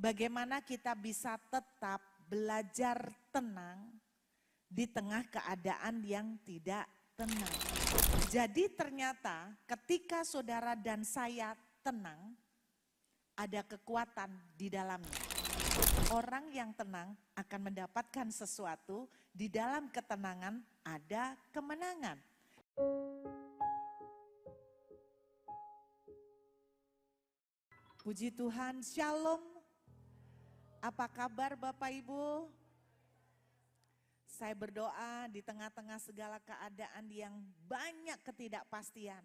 Bagaimana kita bisa tetap belajar tenang di tengah keadaan yang tidak tenang. Jadi ternyata ketika saudara dan saya tenang, ada kekuatan di dalamnya. Orang yang tenang akan mendapatkan sesuatu, di dalam ketenangan ada kemenangan. Puji Tuhan, shalom. Apa kabar Bapak Ibu? Saya berdoa di tengah-tengah segala keadaan yang banyak ketidakpastian.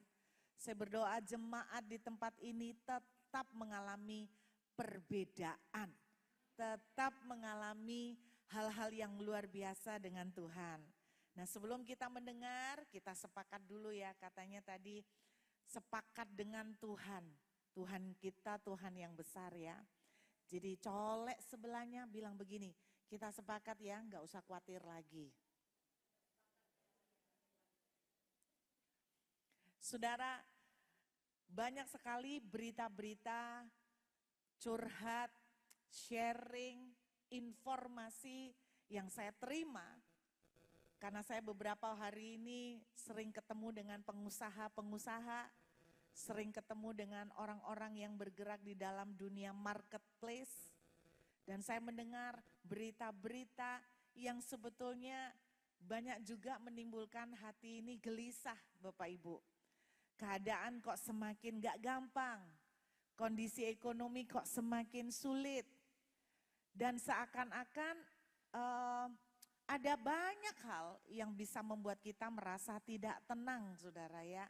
Saya berdoa jemaat di tempat ini tetap mengalami perbedaan. Tetap mengalami hal-hal yang luar biasa dengan Tuhan. Nah, sebelum kita mendengar, kita sepakat dulu ya, katanya tadi sepakat dengan Tuhan. Tuhan kita Tuhan yang besar ya. Jadi colek sebelahnya bilang begini, kita sepakat ya, nggak usah khawatir lagi. Saudara, banyak sekali berita-berita, curhat, sharing, informasi yang saya terima. Karena saya beberapa hari ini sering ketemu dengan pengusaha-pengusaha, sering ketemu dengan orang-orang yang bergerak di dalam dunia marketplace. Dan saya mendengar berita-berita yang sebetulnya banyak juga menimbulkan hati ini gelisah Bapak Ibu. Keadaan kok semakin gak gampang, kondisi ekonomi kok semakin sulit. Dan seakan-akan ada banyak hal yang bisa membuat kita merasa tidak tenang saudara ya.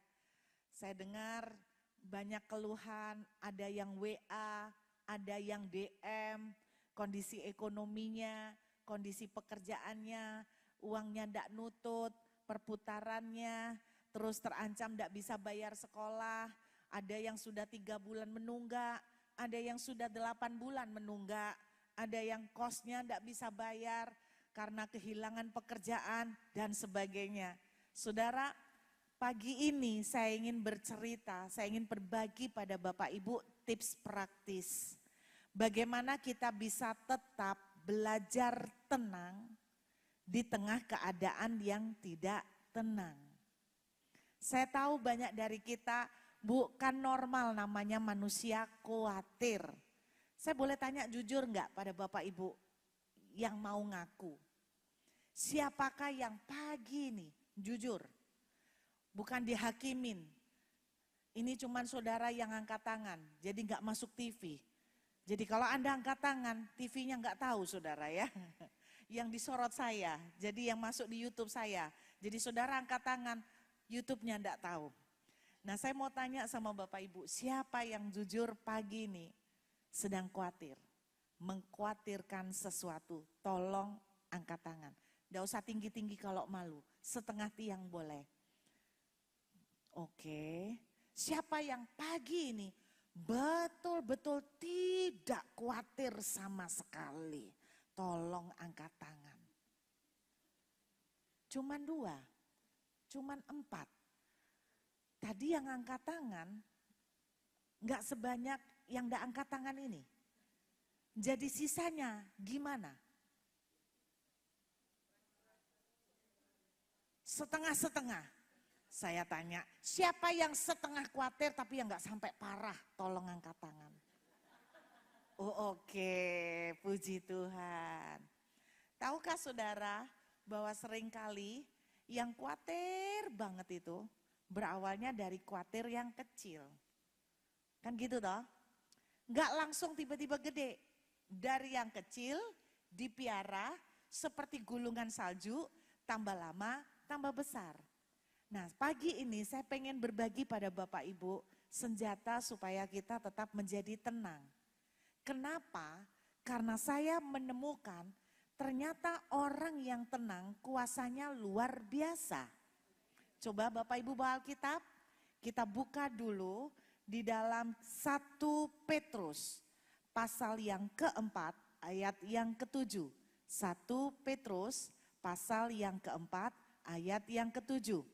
Saya dengar banyak keluhan, ada yang WA, ada yang DM, kondisi ekonominya, kondisi pekerjaannya, uangnya tidak nutut, perputarannya, terus terancam tidak bisa bayar sekolah, ada yang sudah 3 bulan menunggak, ada yang sudah 8 bulan menunggak, ada yang kosnya tidak bisa bayar karena kehilangan pekerjaan dan sebagainya. Saudara, pagi ini saya ingin bercerita, saya ingin berbagi pada Bapak Ibu tips praktis. Bagaimana kita bisa tetap belajar tenang di tengah keadaan yang tidak tenang. Saya tahu banyak dari kita bukan normal namanya manusia khawatir. Saya boleh tanya jujur enggak pada Bapak Ibu yang mau ngaku? Siapakah yang pagi ini jujur? Bukan dihakimin. Ini cuman saudara yang angkat tangan, jadi enggak masuk TV. Jadi kalau Anda angkat tangan, TV-nya enggak tahu saudara ya. Yang disorot saya, jadi yang masuk di YouTube saya. Jadi saudara angkat tangan, YouTube-nya enggak tahu. Nah saya mau tanya sama Bapak Ibu, siapa yang jujur pagi ini sedang khawatir? Mengkhawatirkan sesuatu, tolong angkat tangan. Enggak usah tinggi-tinggi kalau malu, setengah tiang boleh. Oke, siapa yang pagi ini betul-betul tidak khawatir sama sekali? Tolong angkat tangan. Cuman 2, cuman 4. Tadi yang angkat tangan gak sebanyak yang gak angkat tangan ini. Jadi sisanya gimana? Setengah-setengah. Saya tanya, siapa yang setengah khawatir tapi yang gak sampai parah? Tolong angkat tangan. Oh oke, puji Tuhan. Tahukah saudara bahwa seringkali yang khawatir banget itu berawalnya dari khawatir yang kecil. Kan gitu toh? Gak langsung tiba-tiba gede. Dari yang kecil dipiara seperti gulungan salju, tambah lama tambah besar. Nah pagi ini saya pengen berbagi pada Bapak Ibu senjata supaya kita tetap menjadi tenang. Kenapa? Karena saya menemukan ternyata orang yang tenang kuasanya luar biasa. Coba Bapak Ibu bawa Alkitab, kita buka dulu di dalam 1 Petrus pasal yang keempat ayat yang ke-7. 1 Petrus pasal yang keempat ayat yang ke-7.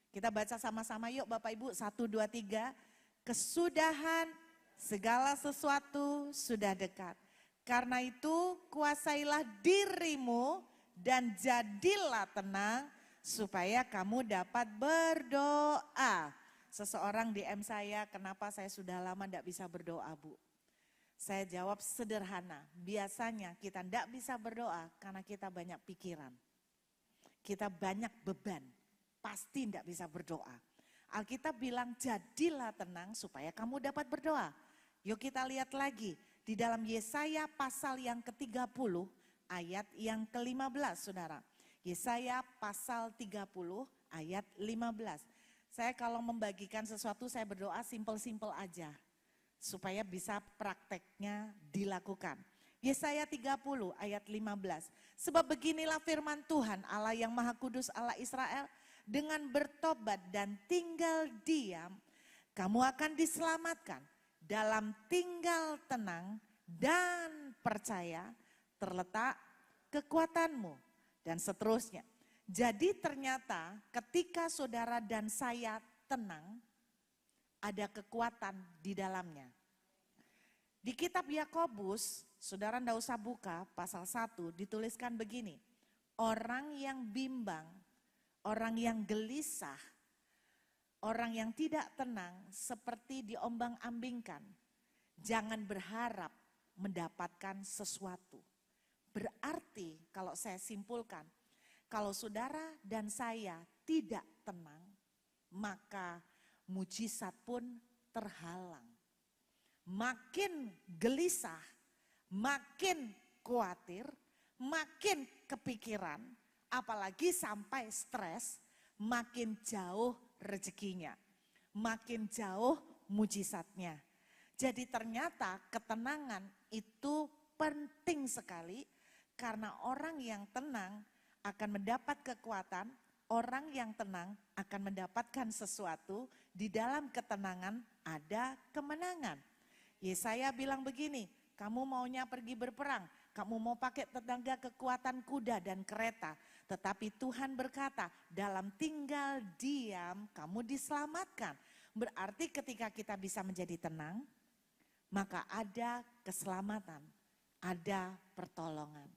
Kita baca sama-sama yuk Bapak Ibu, 1, 2, 3. Kesudahan segala sesuatu sudah dekat. Karena itu kuasailah dirimu dan jadilah tenang supaya kamu dapat berdoa. Seseorang DM saya, kenapa saya sudah lama tidak bisa berdoa, Bu? Saya jawab sederhana, biasanya kita tidak bisa berdoa karena kita banyak pikiran. Kita banyak beban, pasti tidak bisa berdoa. Alkitab bilang jadilah tenang supaya kamu dapat berdoa. Yuk kita lihat lagi di dalam Yesaya pasal yang ke-30 ayat yang ke-15 saudara. Yesaya pasal 30 ayat 15. Saya kalau membagikan sesuatu saya berdoa simpel-simpel aja. Supaya bisa prakteknya dilakukan. Yesaya 30 ayat 15. Sebab beginilah firman Tuhan Allah yang Maha Kudus Allah Israel. Dengan bertobat dan tinggal diam, kamu akan diselamatkan. Dalam tinggal tenang dan percaya terletak kekuatanmu. Dan seterusnya. Jadi ternyata ketika saudara dan saya tenang, ada kekuatan di dalamnya. Di kitab Yakobus, saudara tidak usah buka, pasal 1 dituliskan begini. Orang yang bimbang, orang yang gelisah, orang yang tidak tenang seperti diombang-ambingkan. Jangan berharap mendapatkan sesuatu. Berarti kalau saya simpulkan, kalau saudara dan saya tidak tenang, maka mujizat pun terhalang. Makin gelisah, makin khawatir, makin kepikiran, apalagi sampai stres, makin jauh rezekinya, makin jauh mujizatnya. Jadi ternyata ketenangan itu penting sekali karena orang yang tenang akan mendapat kekuatan, orang yang tenang akan mendapatkan sesuatu, di dalam ketenangan ada kemenangan. Yesaya bilang begini, kamu maunya pergi berperang, kamu mau pakai tenaga kekuatan kuda dan kereta. Tetapi Tuhan berkata, dalam tinggal diam kamu diselamatkan. Berarti ketika kita bisa menjadi tenang, maka ada keselamatan, ada pertolongan.